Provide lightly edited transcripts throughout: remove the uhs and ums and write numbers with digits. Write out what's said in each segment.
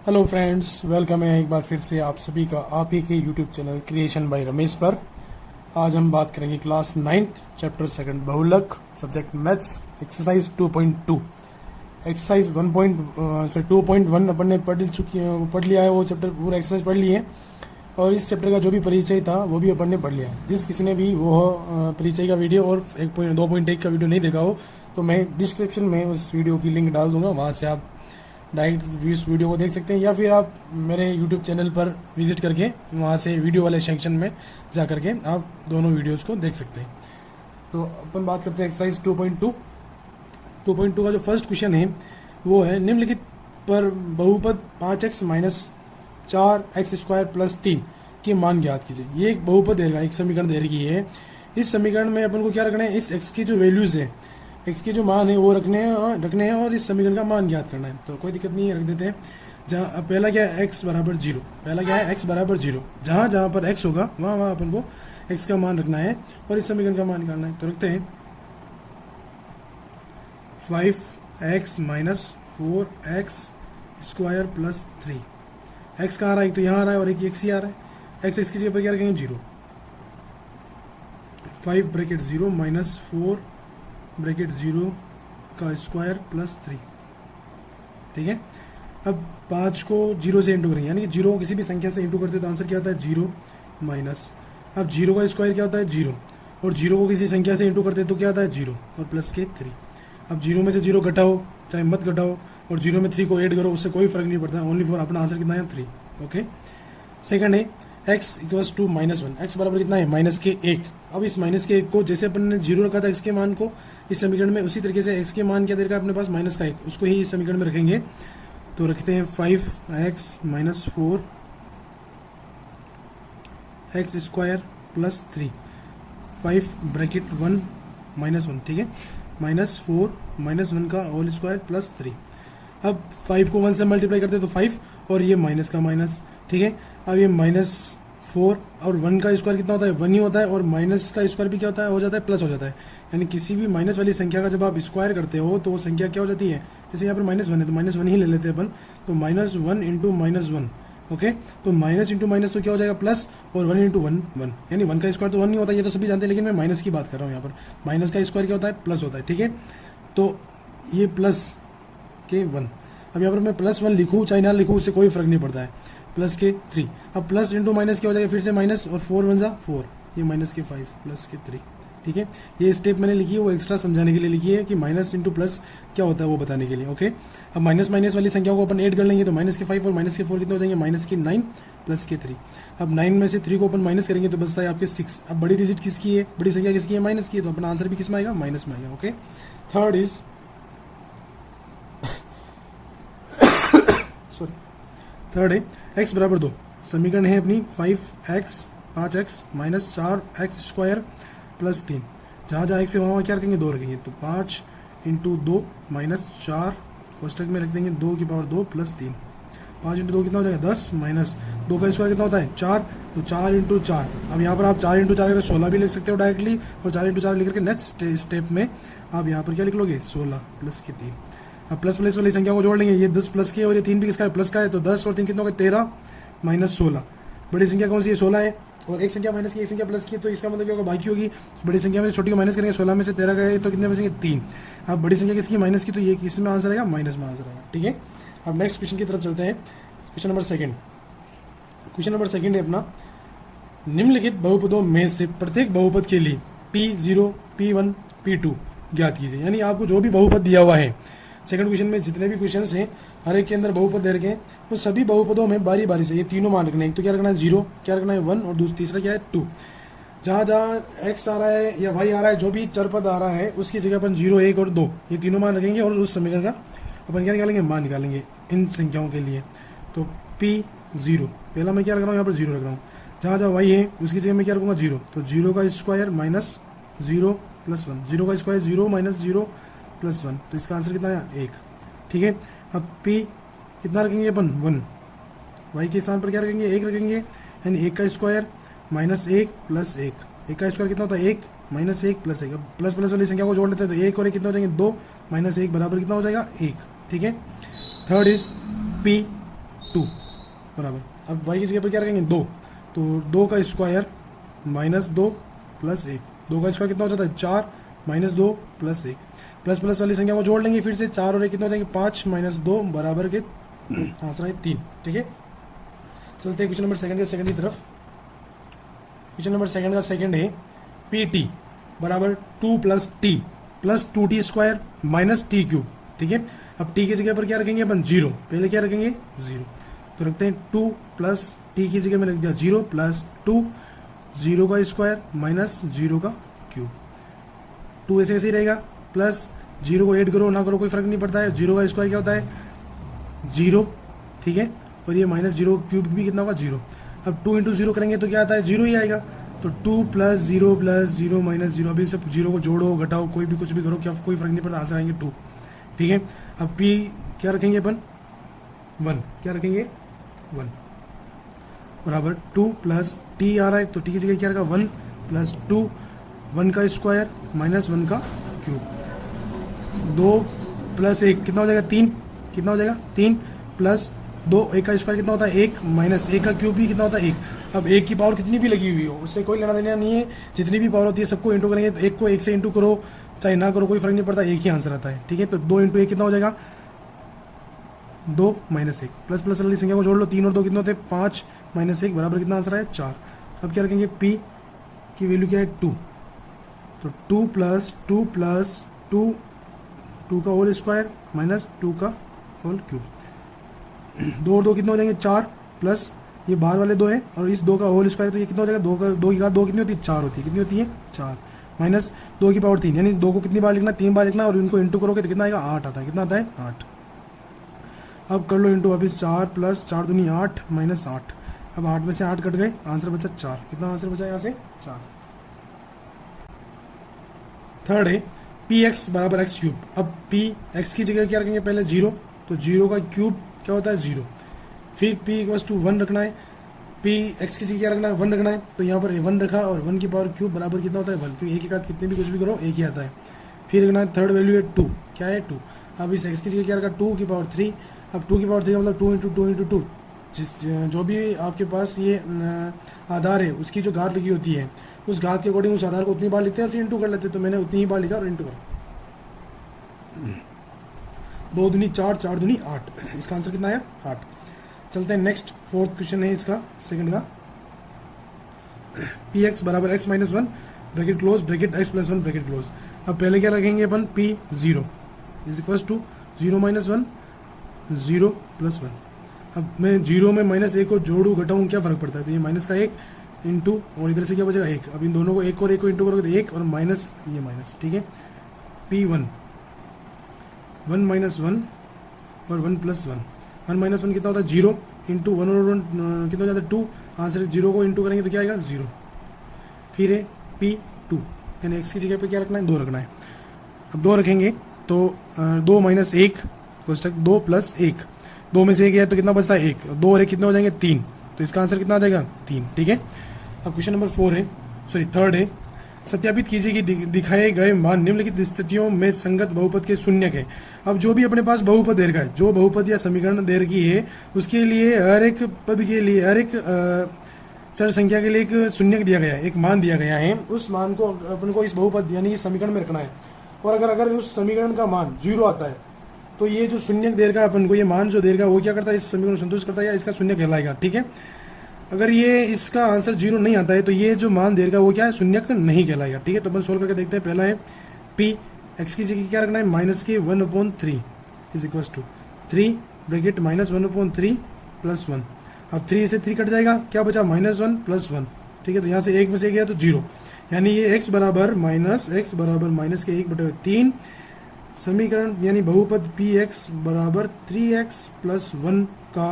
Hello friends, welcome है एक बार फिर से आप सभी का आप ही के YouTube channel creation bye Ramesh पर। आज हम बात करेंगे क्लास 9 चैप्टर सेकंड बहुलक सब्जेक्ट मैथ्स एक्सरसाइज 2.2। एक्सरसाइज 2.1 अपन ने पढ़ लिया है, वो चैप्टर पूरा एक्सरसाइज पढ़ लिए है और इस चैप्टर का जो भी परिचय था वो भी अपन ने पढ़ लिया है। जिस किसी ने भी वो परिचय का वीडियो और 2.1 का वीडियो नहीं देखा हो तो मैं डिस्क्रिप्शन में उस वीडियो की लिंक डाल दूंगा, वहाँ से आप डायरेक्ट इस वीडियो को देख सकते हैं या फिर आप मेरे यूट्यूब चैनल पर विजिट करके वहाँ से वीडियो वाले सेक्शन में जा करके आप दोनों वीडियोस को देख सकते हैं। तो अपन बात करते हैं एक्सरसाइज 2.2 का जो फर्स्ट क्वेश्चन है वो है निम्नलिखित पर बहुपद 5x माइनस 4x² प्लस 3 के मान ज्ञात कीजिए। ये एक बहुपद देगा, एक समीकरण दे रही है। इस समीकरण में अपन को क्या रखना है, इस x की जो वैल्यूज़ है, x के जो मान है वो रखने हैं और इस समीकरण का मान ज्ञात करना है। तो कोई दिक्कत नहीं है, रख देते हैं। जहाँ पहला क्या है, x बराबर 0। पहला क्या है, x बराबर 0। जहाँ जहाँ पर x होगा वहाँ अपन को x का मान रखना है और इस समीकरण का मान निकालना है। तो रखते हैं 5x minus 4x² plus 3। x कहाँ आ रहा है, एक तो यहाँ आ रहा है और एक x ही आ रहा है। x की जगह पर क्या रखेंगे, 0। 5 ब्रैकेट 0 माइनस 4 ब्रैकेट 0 का स्क्वायर प्लस 3। ठीक है। अब 5 को 0 से इंटू करेंगे, यानी कि 0 को किसी भी संख्या से इंटू करते तो आंसर क्या आता है, 0 माइनस। अब 0 का स्क्वायर क्या होता है, 0, और 0 को किसी संख्या से इंटू करते तो क्या आता है, 0 और प्लस के 3। अब 0 में से 0 घटाओ चाहे मत घटाओ और 0 में 3 को ऐड करो, उससे कोई फर्क नहीं पड़ता, ओनली फॉर अपना आंसर कितना है, 3। ओके। सेकंड है x इक्वल्स टू -1। x बराबर कितना है, माइनस के 1। अब इस माइनस के 1 को जैसे अपन ने 0 रखा था x के मान को इस समीकरण में, उसी तरीके से x के मान क्या दे रखा है अपने पास, माइनस का 1, उसको ही इस समीकरण में रखेंगे। तो रखते हैं 5x minus 4x² plus 3। 5 bracket 1 -1। ठीक है, -4 -1 का होल स्क्वायर प्लस 3। अब 5 को 1 से मल्टीप्लाई करते हैं तो 5 और ये माइनस का माइनस। ठीक है। अब ये -4 और 1 का स्क्वायर कितना होता है, 1 ही होता है, और माइनस का स्क्वायर भी क्या होता है, हो जाता है, प्लस हो जाता है। यानी किसी भी माइनस वाली संख्या का जब आप स्क्वायर करते हो तो वो संख्या क्या हो जाती है, जैसे यहाँ पर -1 है तो -1 ही ले लेते हैं अपन। तो -1 इंटू -1। ओके। तो माइनस इंटू माइनस तो क्या हो जाएगा, प्लस, और 1 इंटू 1 1, यानी 1 का स्क्वायर तो 1 नहीं होता, ये तो सभी जानते हैं, लेकिन मैं माइनस की बात कर रहा हूँ यहाँ पर। माइनस का स्क्वायर क्या होता है, प्लस होता है। ठीक है। तो ये प्लस के 1। अब यहाँ पर मैं +1 लिखूँ चाहे ना लिखूँ, उससे कोई फर्क नहीं पड़ता है, प्लस के 3। अब प्लस इंटू माइनस क्या हो जाएगा, फिर से माइनस, और 4 1 4, ये माइनस के 5 प्लस के 3। ठीक है। ये स्टेप मैंने लिखी है वो एक्स्ट्रा समझाने के लिए लिखी है कि माइनस इंटू प्लस क्या होता है वो बताने के लिए। ओके। अब माइनस माइनस वाली संख्याओं को अपन ऐड कर लेंगे तो माइनस के 5 और माइनस के 4 कितने हो जाएंगे, माइनस के 9 प्लस के 3। अब 9 में से 3 को अपन माइनस करेंगे तो बचता है आपके 6। अब बड़ी डिजिट किसकी है, बड़ी संख्या किसकी है, माइनस की है, तो अपना आंसर भी किस में आएगा, माइनस में आएगा। ओके। थर्ड इज थर्ड है x बराबर 2। समीकरण है अपनी 5x माइनस 4x² प्लस 3। जहाँ जहाँ x है वहाँ क्या रखेंगे, 2 रखेंगे। तो 5 इंटू 2 माइनस 4 कोष्टक में रख देंगे 2 की पावर 2 प्लस 3। 5 इंटू 2 कितना हो जाएगा, 10, माइनस 2 का स्क्वायर कितना होता है, 4। तो 4 इंटू 4। अब यहाँ पर आप 4 इंटू 4 करके 16 भी लिख सकते हो डायरेक्टली, और 4 इंटू 4 लिख करके नेक्स्ट स्टेप में आप यहाँ पर क्या लिख लोगे, 16 प्लस के 3। अब प्लस प्लस वाली संख्या को जोड़ लेंगे, ये 10 प्लस के और ये 3 भी किसका है, प्लस का है। तो 10 और 3 कितना हो गया, 13 माइनस 16। बड़ी संख्या कौन सी है, 16 है, और एक संख्या माइनस की एक संख्या प्लस की है, तो इसका मतलब क्या होगा, बाकी होगी। बड़ी संख्या में छोटी को माइनस करेंगे, 16 में से 13 गए तो कितने बचेंगे, 3। अब बड़ी संख्या किसकी, माइनस की, तो ये किस में आंसर आएगा, माइनस में आंसर आएगा। ठीक है। अब नेक्स्ट क्वेश्चन की तरफ चलते हैं। क्वेश्चन नंबर सेकंड है अपना, निम्नलिखित बहुपदों में से प्रत्येक बहुपद के लिए P0 P1 P2 ज्ञात कीजिए। यानी आपको जो भी बहुपद दिया हुआ है, सेकंड क्वेश्चन में जितने भी क्वेश्चंस हैं हर एक के अंदर बहुपद दे रखे हैं, तो सभी बहुपदों में बारी बारी से ये तीनों मान रखना है। एक तो क्या रखना है, 0, क्या रखना है, 1, और तीसरा क्या है, 2। जहाँ जहाँ x आ रहा है या y आ रहा है, जो भी चर पद आ रहा है उसकी जगह अपन 0 1 और 2 ये तीनों मान रखेंगे, और उस समीकरण का अपन क्या निकालेंगे, मान निकालेंगे इन संख्याओं के लिए। तो P0 पहला मैं क्या रख रहा हूँ, यहाँ पर 0 रख रहा हूँ। जहाँ जहाँ y है उसकी जगह मैं क्या रखूँगा, 0। तो 0 का स्क्वायर माइनस 0 प्लस 1, 0 का स्क्वायर 0 माइनस 0 प्लस 1, तो इसका आंसर कितना है, 1। ठीक है। अब P कितना रखेंगे अपन, 1। y के स्थान पर क्या रखेंगे, 1 रखेंगे, यानी 1 का स्क्वायर माइनस 1 प्लस 1। 1 का स्क्वायर कितना होता है, 1 माइनस 1 प्लस 1। अब प्लस प्लस वाली संख्या को जोड़ लेते हैं तो 1 और 1 कितना हो जाएंगे, 2 माइनस 1 बराबर कितना हो जाएगा, 1। ठीक है। थर्ड इज P2 2 बराबर, अब y की जगह पर क्या रखेंगे 2, तो 2 का स्क्वायर माइनस 2 प्लस 1, 2 का स्क्वायर कितना हो जाता है 4 माइनस 2 प्लस 1, प्लस प्लस वाली संख्या को जोड़ लेंगे फिर से, 4 और 1 कितना हो जाएंगे 5 माइनस 2 बराबर के आंसर है 3। ठीक है, चलते हैं क्वेश्चन नंबर सेकंड की तरफ। क्वेश्चन नंबर सेकंड का सेकंड है पी टी बराबर 2 plus T plus 2t square minus T cube. ठीक है, अब टी की जगह पर क्या रखेंगे अपन 0, पहले क्या रखेंगे 0, तो रखते हैं 2 प्लस टी की जगह में रख दिया 0 प्लस 2, 0 का स्क्वायर माइनस 0 का क्यूब, 2 ऐसे ऐसे ही रहेगा, प्लस 0 को ऐड करो ना करो कोई फर्क नहीं पड़ता है, 0 का स्क्वायर क्या होता है 0। ठीक है, और ये माइनस 0 क्यूब भी कितना होगा 0। अब 2 इंटू 0 करेंगे तो क्या आता है 0 ही आएगा, तो 2 प्लस 0 माइनस 0, अभी सब 0 को जोड़ो घटाओ कोई भी कुछ भी करो, क्या कोई फर्क नहीं पड़ता, आंसर आएंगे 2। ठीक है, अब p क्या रखेंगे अपन 1, क्या रखेंगे 1 बराबर 2 प्लस टी आ रहा है, तो टी की जगह क्या रहेगा 1 प्लस 2, 1 का स्क्वायर माइनस 1 का क्यूब, 2 प्लस 1 कितना हो जाएगा 3, कितना हो जाएगा 3 प्लस 2, 1 का स्क्वायर कितना होता है 1 माइनस 1 का क्यूब भी कितना होता है 1। अब 1 की पावर कितनी भी लगी हुई हो उससे कोई लेना देना नहीं है, जितनी भी पावर होती है सबको इंटू करेंगे, तो 1 को 1 से इंटू करो चाहे ना करो कोई फर्क नहीं पड़ता, एक ही आंसर आता है। ठीक है, तो 2 इंटू 1 कितना हो जाएगा 2 माइनस 1, प्लस प्लस वाली संख्या को जोड़ लो, 3 और 2 कितना होते हैं 5 माइनस 1 बराबर कितना आंसर है 4। अब क्या रखेंगे p की वैल्यू क्या है 2, तो 2 प्लस 2 प्लस 2, 2 का होल स्क्वायर माइनस 2 का होल क्यूब, 2 और 2 कितना हो जाएंगे 4, प्लस ये बाहर वाले 2 हैं और इस 2 का होल स्क्वायर, तो ये कितना हो जाएगा 2 की घात 2 कितनी होती है 4 होती है, कितनी होती है 4 माइनस 2 की पावर 3, यानी 2 को कितनी बार लिखना 3 बार लिखना, और इनको इंटू करोगे तो कितना आएगा 8 आता है, कितना आता है 8। अब कर लो इंटू वापिस 4 प्लस 4 दूनी 8 माइनस 8, अब 8 में से 8 कट गए, आंसर बचा 4, कितना आंसर बचा यहाँ से 4। थर्ड है पी एक्स बराबर एक्स क्यूब, अब पी एक्स की जगह क्या रखेंगे पहले 0, तो 0 का क्यूब क्या होता है 0, फिर p इक्वल्स टू 1 रखना है, p x की जगह क्या रखना है 1 रखना है, तो यहाँ पर 1 रखा और 1 की पावर क्यूब बराबर कितना होता है 1, क्योंकि एक ही साथ कितने भी कुछ भी करो एक ही आता है। फिर रखना है थर्ड वैल्यू है 2, क्या है 2, अब इस x की जगह क्या रखा 2 की पावर 3, अब 2 की पावर 3 मतलब 2 इंटू 2 इंटू 2, जो भी आपके पास ये आधार है उसकी जो घात लगी होती है उस घात के अकॉर्डिंग उस आधार को उतनी बार लिखते हैं और फिर इंटू कर लेते हैं, तो मैंने उतनी ही बार लिखा और इंटू कर, 2 दूनी 4, 4 दूनी 8, इसका आंसर कितना आया 8। चलते हैं नेक्स्ट, फोर्थ क्वेश्चन है इसका सेकंड का, पी एक्स बराबर X minus 1 bracket close bracket X plus 1 bracket close. अब पहले क्या रखेंगे अपन p 0 is equals to 0 minus 1 0 plus 1। अब मैं 0 में माइनस 1 को जोड़ूँ घटाऊँ क्या फ़र्क पड़ता है, तो ये माइनस का 1 इंटू और इधर से क्या बचेगा 1, अब इन दोनों को 1 और 1 को इंटू करोगे तो 1 और माइनस ये माइनस। ठीक है, p 1 माइनस 1 और 1 प्लस 1, 1 माइनस 1 कितना होता है 0 इंटू 1 और 1 कितना हो जाता है 2, आंसर 0 को इंटू करेंगे तो क्या आएगा 0। फिर है p2 यानी x की जगह पे क्या रखना है 2 रखना है, अब 2 रखेंगे तो 2 माइनस 1 2 प्लस 1, 2 में से 1 है तो कितना बचता है 1, 2 और 1 कितने हो जाएंगे 3, तो इसका आंसर कितना आ जाएगा 3। ठीक है, अब क्वेश्चन नंबर 4 है थर्ड है, सत्यापित कीजिए कि दिखाए गए मान निम्नलिखित स्थितियों में संगत बहुपद के शून्यक है। अब जो भी अपने पास बहुपद दे रखा है, जो बहुपद या समीकरण दे रखी है उसके लिए हर एक पद के लिए हर एक चर संख्या के लिए एक शून्यक दिया गया है, एक मान दिया गया है, उस मान को अपन को इस बहुपद यानी इस समीकरण में रखना है, और अगर उस समीकरण का मान 0 आता है तो ये जो शून्यक दे रखा है अपन को, ये मान जो दे रखा है वो क्या करता है इस समीकरण को संतुष्ट करता है या इसका शून्यक कहलाएगा। ठीक है, अगर ये इसका आंसर 0 नहीं आता है तो ये जो मान दे रखा है वो क्या है शून्यक नहीं कहलाएगा। ठीक है, तो अपन सोल्व करके देखते हैं। पहला है p x की जगह क्या रखना है माइनस के 1/3 is equals to 3 bracket minus 1/3 plus 1, अब 3 से 3 कट जाएगा, क्या बचा -1 प्लस 1। ठीक है, तो यहाँ से 1 में से गया तो 0, यानी ये x बराबर माइनस के 1/3 समीकरण यानी बहुपद px बराबर 3x प्लस 1 का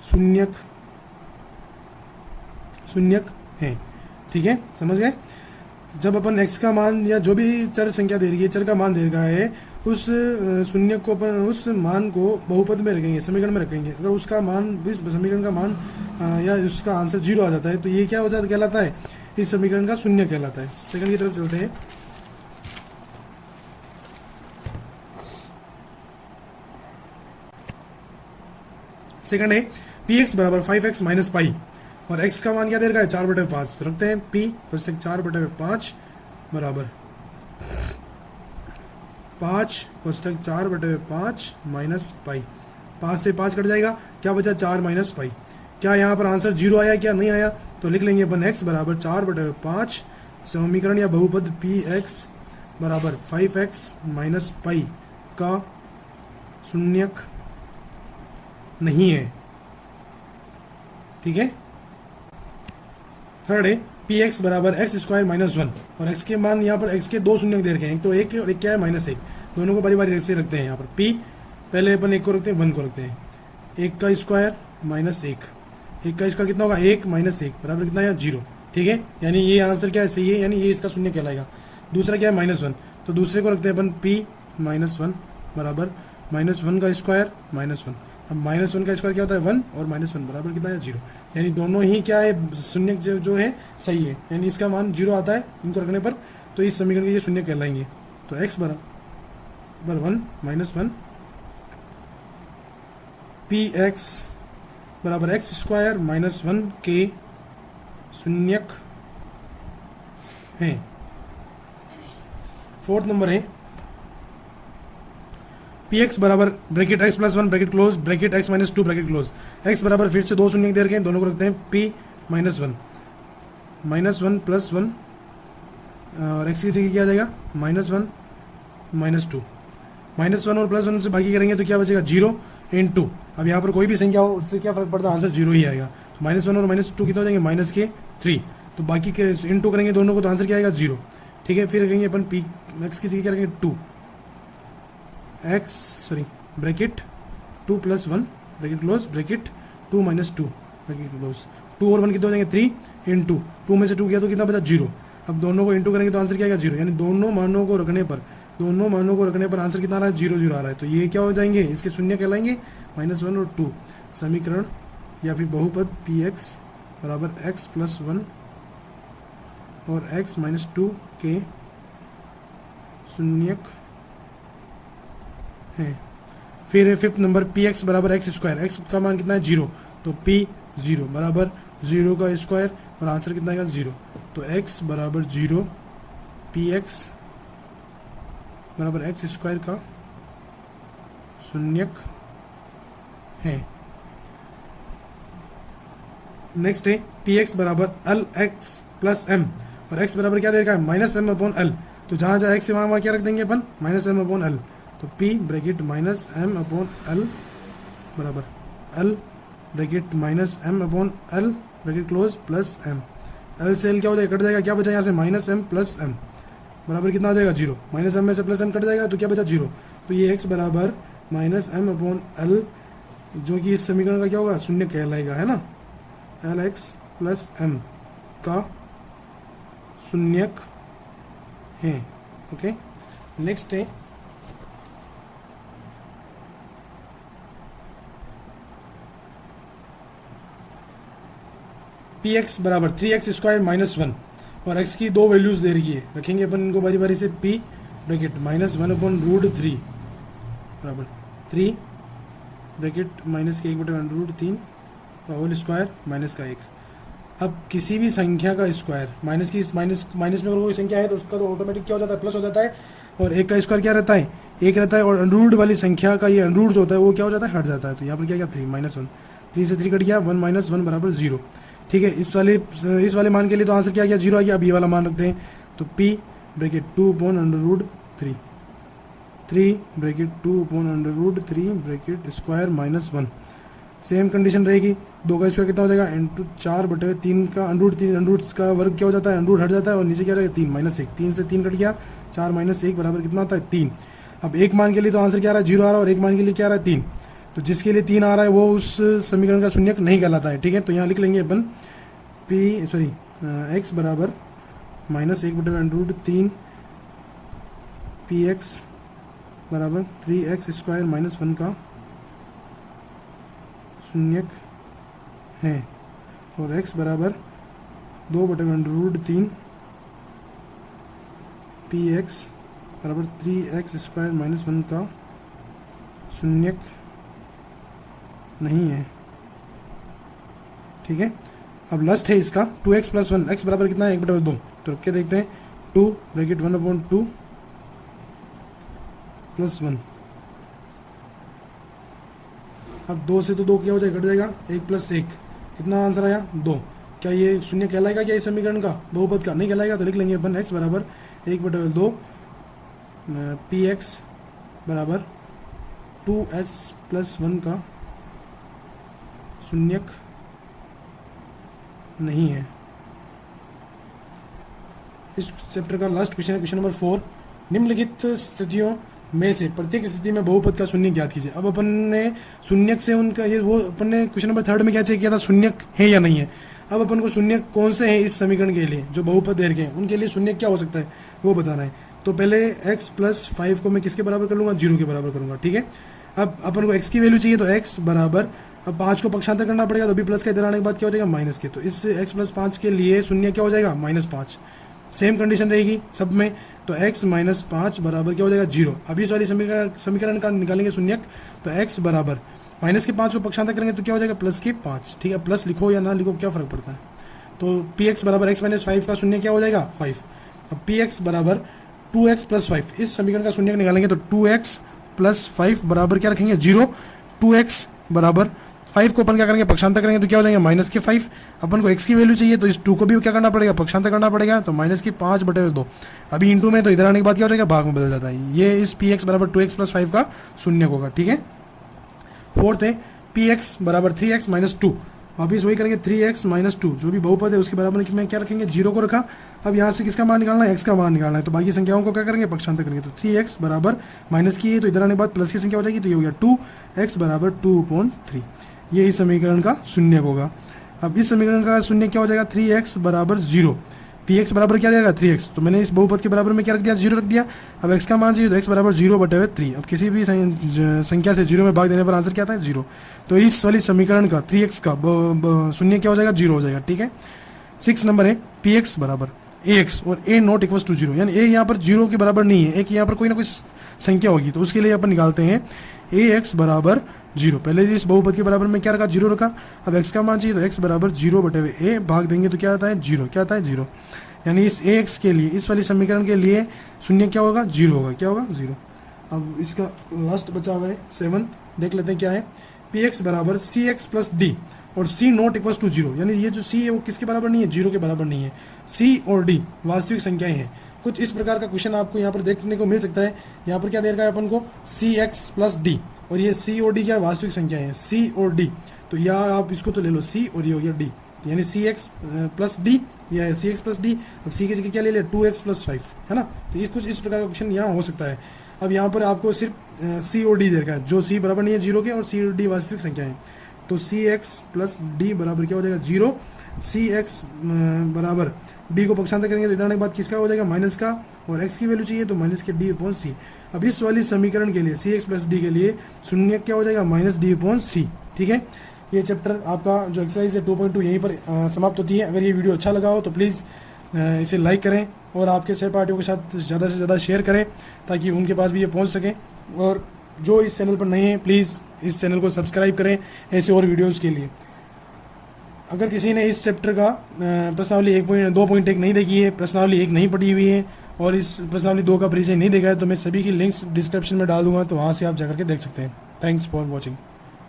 शून्यक है। ठीक है, समझ गए। जब अपन x का मान या जो भी चर संख्या दे रही है, चर का मान दे रखा है, उस शून्यक को अपन उस मान को बहुपद में रखेंगे, समीकरण में रखेंगे। अगर उसका मान इस समीकरण का मान या उसका आंसर 0 आ जाता है तो ये क्या हो जाता कहलाता है इस समीकरण का शून्य कहलाता है। सेकंड की तरफ चलते हैं। सेकंड है पी एक्स बराबर 5x माइनस पाई, और x का मान क्या दे रखा है 4/5, तो रखते हैं p कोष्टक 4/5 बराबर 5 कोष्टक 4/5 माइनस पाई, 5 से 5 कट जाएगा, क्या बचा 4 माइनस पाई। क्या यहाँ पर आंसर 0 आया क्या नहीं आया, तो लिख लेंगे अपन x बराबर 4/5 समीकरण या बहुपद पी एक्स बराबर 5x माइनस पाई का शून्यक नहीं है। ठीक है। थर्ड है पी एक्स बराबर एक्स स्क्वायर माइनस 1, और x के मान यहाँ पर x के दो शून्यक दे रखे हैं, एक तो एक और एक क्या है -1, दोनों को बारी बारी से रखते हैं। यहाँ पर p पहले अपन एक को रखते हैं 1 को रखते हैं, 1 का स्क्वायर माइनस 1, 1 का स्क्वायर कितना होगा 1 माइनस 1 बराबर कितना है 0। ठीक है, यानी ये आंसर क्या है सही है, यानी ये इसका शून्य कहलाएगा। दूसरा क्या है -1, तो दूसरे को रखते हैं अपन p -1 बराबर -1 का स्क्वायर -1। अब -1 का स्क्वायर क्या होता है 1, और -1 बराबर कितना है 0, यानी दोनों ही क्या है शून्य जो है सही है, यानी इसका मान 0 आता है इनको रखने पर, तो इस समीकरण के ये शून्य कहलाएंगे। तो x बराबर 1 -1 पी एक्स बराबर एक्स स्क्वायर -1 के शून्यक हैं। फोर्थ नंबर है पी एक्स बराबर bracket x plus 1 bracket close bracket x minus 2 bracket close, x बराबर फिर से दो शून्य दे रखे हैं, दोनों को रखते हैं p -1 प्लस 1, और x की जगह क्या आ जाएगा -1 -2, -1 और +1 से भागी करेंगे तो क्या बचेगा 0 × अब यहाँ पर कोई भी संख्या हो उससे क्या फर्क पड़ता है, आंसर 0 ही आएगा। तो -1 और -2 कितना हो जाएंगे -3, तो बाकी के × करेंगे दोनों को तो आंसर क्या आएगा 0। ठीक है, फिर रखेंगे अपन p x की जगह क्या रखेंगे 2 bracket 2 plus 1 bracket close bracket 2 minus 2 bracket close, 2 और 1 कितने हो जाएंगे 3 × 2 में से 2 किया तो कितना बचा 0। अब दोनों को इंटू करेंगे तो आंसर क्या आएगा 0, यानी दोनों मानों को रखने पर आंसर कितना आ रहा है 0 0 आ रहा है, तो ये क्या हो जाएंगे इसके शून्य कहलाएंगे -1 और 2। समीकरण या फिर बहुपद पी एक्स बराबर x प्लस 1 और x माइनस 2 के शून्यक है। फिर फिफ्थ नंबर पी एक्स बराबर एक्स स्क्वायर, एक्स का मान कितना है 0, तो p 0 बराबर 0 का स्क्वायर और आंसर कितना आएगा 0, तो x बराबर 0 पी एक्स बराबर एक्स स्क्वायर का शून्यक है। नेक्स्ट है पी एक्स बराबर एल एक्स प्लस एम, और x बराबर क्या दे रखा है -m/l, तो जहाँ जहाँ x है वहाँ क्या रख देंगे अपन -m/l, तो p ब्रैकेट -m/l बराबर l bracket -m/l bracket close plus m, l से l क्या हो जाएगा कट जाएगा, क्या बचा यहाँ से -m प्लस m बराबर कितना आ जाएगा 0, -m में से प्लस m कट जाएगा तो क्या बचा 0, तो ये x बराबर -m/l जो कि इस समीकरण का क्या होगा शून्य कहलाएगा, है ना, lx प्लस m का शून्यक है। ओके, नेक्स्ट है पी एक्स बराबर 3x स्क्वायर -1, और x की दो वैल्यूज दे रही है, रखेंगे अपन इनको बारी बारी से p ब्रैकेट -1/√3 बराबर 3 ब्रैकेट माइनस के 1/√3 का होल स्क्वायर माइनस का 1। अब किसी भी संख्या का स्क्वायर माइनस में अगर कोई संख्या है तो उसका तो ऑटोमेटिक क्या हो जाता है प्लस हो जाता है, और एक का स्क्वायर क्या रहता है 1 रहता है, और अनरूट वाली संख्या का ये अनरूट जो होता है वो क्या हो जाता है हट जाता है, तो यहाँ पर क्या क्या 3 -1, 3 से 3 कट गया 1 - 1 बराबर 0। ठीक है, इस वाले मान के लिए तो आंसर क्या गया 0 आ गया। अब ये वाला मान रखते हैं, तो p bracket 2/√3 3 bracket 2/√3 bracket square -1, same condition रहेगी, 2 का स्क्वायर कितना हो जाएगा इंटू 4/3 का अनरूट का वर्ग क्या हो जाता है अनरूट हट जाता है, और नीचे क्या रहेगा 3 -1, 3 से 3 कट गया 4 - 1 बराबर कितना आता है 3। अब एक मान के लिए तो आंसर क्या आ रहा है 0 आ रहा है, और एक मान के लिए क्या आ रहा है 3, तो जिसके लिए 3 आ रहा है वो उस समीकरण का शून्यक नहीं कहलाता है। ठीक है, तो यहाँ लिख लेंगे अपन x बराबर -1/√3 पी एक्स बराबर 3x स्क्वायर -1 का शून्यक है, और x बराबर 2/√3 पी एक्स बराबर 3x स्क्वायर -1 का शून्यक नहीं है। ठीक है। अब लास्ट है इसका 2x प्लस 1, x बराबर कितना है 1/2, तो रख के देखते हैं 2 ब्रैकेट 1/2 प्लस 1। अब 2 से तो 2 क्या हो जाएगा, घट जाएगा, 1 प्लस 1 कितना आंसर आया 2। क्या ये शून्य कहलाएगा क्या इस समीकरण का, बहुपद का? नहीं कहलाएगा, तो लिख लेंगे अपन x बराबर 1/2 px बराबर 2x प्लस 1 का शून्यक नहीं है। इस चैप्टर का लास्ट क्वेश्चन है क्वेश्चन नंबर 4। निम्नलिखित स्थितियों में से प्रत्येक स्थिति में बहुपद का शून्य ज्ञात कीजिए। अब अपन ने शून्यक से उनका ये वो अपन ने क्वेश्चन नंबर 3 में क्या चेक किया था, शून्यक है या नहीं है। अब अपन को शून्यक कौन से हैं इस समीकरण के लिए, जो बहुपद दे रखे हैं उनके लिए शून्यक क्या हो सकता है वो बताना है। तो पहले x प्लस 5 को मैं किसके बराबर कर लूँगा, 0 के बराबर करूँगा, ठीक है। अब अपन को x की वैल्यू चाहिए, तो x बराबर, अब 5 को पक्षांतर करना पड़ेगा, तो भी प्लस का इधर आने के बाद क्या हो जाएगा माइनस के, तो इस x प्लस 5 के लिए शून्य क्या हो जाएगा -5। सेम कंडीशन रहेगी सब में, तो x माइनस 5 बराबर क्या हो जाएगा 0। अभी इस वाली समीकरण का निकालेंगे शून्यक, तो x बराबर माइनस के 5 को पक्षांतर करेंगे तो क्या हो जाएगा प्लस के 5, ठीक है। प्लस लिखो या ना लिखो क्या फर्क पड़ता है। तो px बराबर x माइनस 5 का शून्य क्या हो जाएगा 5। अब px बराबर 2x प्लस 5, इस समीकरण का शून्य निकालेंगे तो 2x प्लस 5 बराबर क्या रखेंगे 0। 2x बराबर 5 को अपन क्या करेंगे पक्षांतर करेंगे तो क्या हो जाएंगे माइनस के 5। अपन को x की वैल्यू चाहिए, तो इस 2 को भी क्या करना पड़ेगा पक्षांतर करना पड़ेगा, तो माइनस की 5/2। अभी इंटू में, तो इधर आने के बाद क्या हो जाएगा भाग में बदल जाता है। ये इस px बराबर 2x प्लस 5 का शून्य होगा, ठीक है। फोर्थ है px बराबर 3x माइनस 2, वापिस वही करेंगे 3x माइनस 2, जो भी बहुपद है उसके बराबर में क्या रखेंगे 0 को रखा। अब यहाँ से किसका मान निकालना है, x का मान निकालना है, तो बाकी संख्याओं को क्या करेंगे पक्षांतर करेंगे, तो 3x बराबर माइनस की है, तो इधर आने के बाद प्लस की संख्या हो जाएगी, तो ये हो गया 2x बराबर 2/3। ये इस समीकरण का शून्य होगा। अब इस समीकरण का शून्य क्या हो जाएगा 3x बराबर 0। px बराबर क्या देगा 3x, तो मैंने इस बहुपद के बराबर में क्या रख दिया 0 रख दिया। अब x का मान चाहिए, तो x बराबर 0/3। अब किसी भी संख्या से 0 में भाग देने पर आंसर क्या आता है 0। तो इस वाली समीकरण का 3x का शून्य क्या हो जाएगा 0 हो जाएगा, ठीक है। 6 नंबर है px बराबर ax और a नॉट इक्वल्स टू 0, यानी a यहाँ पर 0 के बराबर नहीं है, एक यहाँ पर कोई ना कोई संख्या होगी, तो उसके लिए अपन निकालते हैं ax बराबर 0। पहले इस बहुपद के बराबर में क्या रखा 0 रखा। अब x का मान चाहिए, तो x बराबर 0/a भाग देंगे तो क्या आता है 0, क्या आता है 0। यानी इस ax के लिए, इस वाली समीकरण के लिए शून्य क्या होगा 0 होगा, क्या होगा 0। अब इसका लास्ट बचा हुआ है 7, देख लेते हैं क्या है। px बराबर cx प्लस d और c नॉट इक्वल्स टू 0, यानी ये जो c है वो किसके बराबर नहीं है 0 के बराबर नहीं है। c और d वास्तविक संख्याएं हैं। कुछ इस प्रकार का क्वेश्चन आपको यहाँ पर देखने को मिल सकता है। यहाँ पर क्या दे रखा है अपन को cx प्लस d, और ये c और d क्या वास्तविक संख्या है c और d, तो या आप इसको तो ले लो c और ये हो गया d, यानी cx प्लस d या cx प्लस d। अब c की जगह क्या ले लिया 2x प्लस 5, है ना। तो कुछ इस प्रकार का क्वेश्चन यहाँ हो सकता है। अब यहाँ पर आपको सिर्फ c और d दे रखा है, जो c बराबर नहीं है 0 के, और c और d वास्तविक संख्या है, तो cx प्लस d बराबर क्या हो जाएगा 0। cx बराबर d को पक्षांतर करेंगे तो इधर आने के बाद किसका हो जाएगा माइनस का, और x की वैल्यू चाहिए तो माइनस के d/c। अब इस वाली समीकरण के लिए cx प्लस d के लिए शून्य क्या हो जाएगा -d/c, ठीक है। ये चैप्टर आपका जो एक्सरसाइज है 2.2 यहीं पर समाप्त होती है। अगर ये वीडियो अच्छा लगा हो तो प्लीज़ इसे लाइक करें और आपके सहपाठियों के साथ ज़्यादा से ज़्यादा शेयर करें, ताकि उनके पास भी ये पहुंच सके। और जो इस चैनल पर नए हैं प्लीज़ इस चैनल को सब्सक्राइब करें ऐसे और वीडियोज़ के लिए। अगर किसी ने इस चैप्टर का प्रश्नावली 2.1 नहीं देखी है, प्रश्नावली 1 नहीं पढ़ी हुई है, और इस प्रश्नावली 2 का परिचय नहीं देखा है, तो मैं सभी की लिंक्स डिस्क्रिप्शन में डाल दूंगा, तो वहाँ से आप जाकर के देख सकते हैं। Thanks for watching.